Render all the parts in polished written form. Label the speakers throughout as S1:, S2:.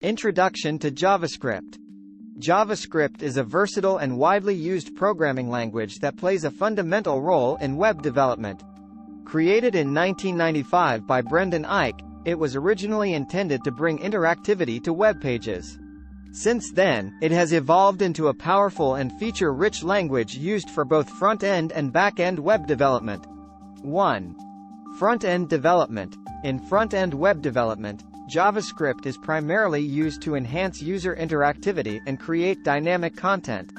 S1: Introduction to JavaScript. JavaScript is a versatile and widely used programming language that plays a fundamental role in web development. Created in 1995 by Brendan Eich, it was originally intended to bring interactivity to web pages. Since then, it has evolved into a powerful and feature-rich language used for both front-end and back-end web development. 1. Front-end development. In front-end web development, JavaScript is primarily used to enhance user interactivity and create dynamic content.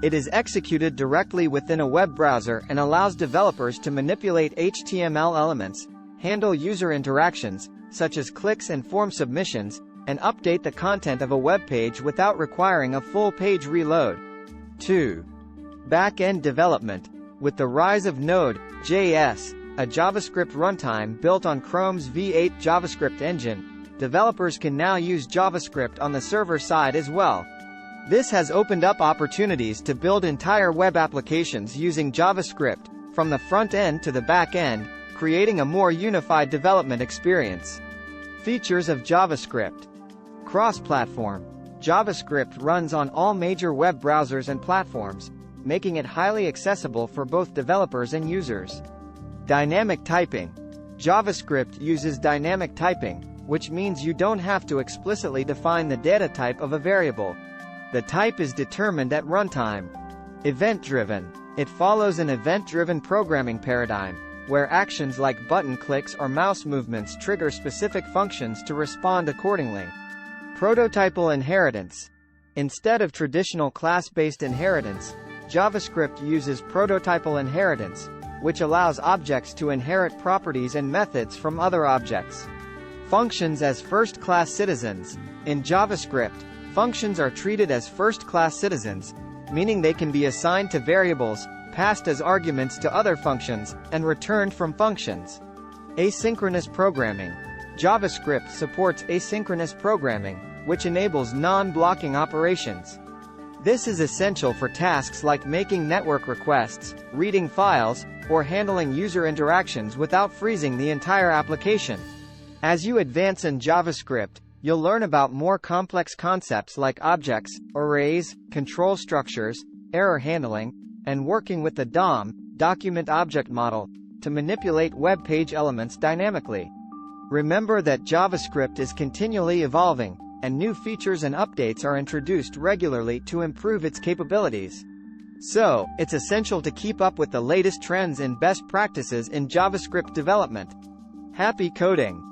S1: It is executed directly within a web browser and allows developers to manipulate HTML elements, handle user interactions, such as clicks and form submissions, and update the content of a web page without requiring a full page reload. 2. Back-end development. With the rise of Node.js, a JavaScript runtime built on Chrome's V8 JavaScript engine, developers can now use JavaScript on the server side as well. This has opened up opportunities to build entire web applications using JavaScript, from the front end to the back end, creating a more unified development experience. Features of JavaScript. Cross-platform. JavaScript runs on all major web browsers and platforms, making it highly accessible for both developers and users. Dynamic typing. JavaScript uses dynamic typing, which means you don't have to explicitly define the data type of a variable. The type is determined at runtime. Event-driven. It follows an event-driven programming paradigm, where actions like button clicks or mouse movements trigger specific functions to respond accordingly. Prototypal inheritance. Instead of traditional class-based inheritance, JavaScript uses prototypal inheritance, which allows objects to inherit properties and methods from other objects. Functions as first-class citizens. In JavaScript, functions are treated as first-class citizens, meaning they can be assigned to variables, passed as arguments to other functions, and returned from functions. Asynchronous programming. JavaScript supports asynchronous programming, which enables non-blocking operations. This is essential for tasks like making network requests, reading files, or handling user interactions without freezing the entire application. As you advance in JavaScript, you'll learn about more complex concepts like objects, arrays, control structures, error handling, and working with the DOM, document object model, to manipulate web page elements dynamically. Remember that JavaScript is continually evolving, and new features and updates are introduced regularly to improve its capabilities. So, it's essential to keep up with the latest trends and best practices in JavaScript development. Happy coding!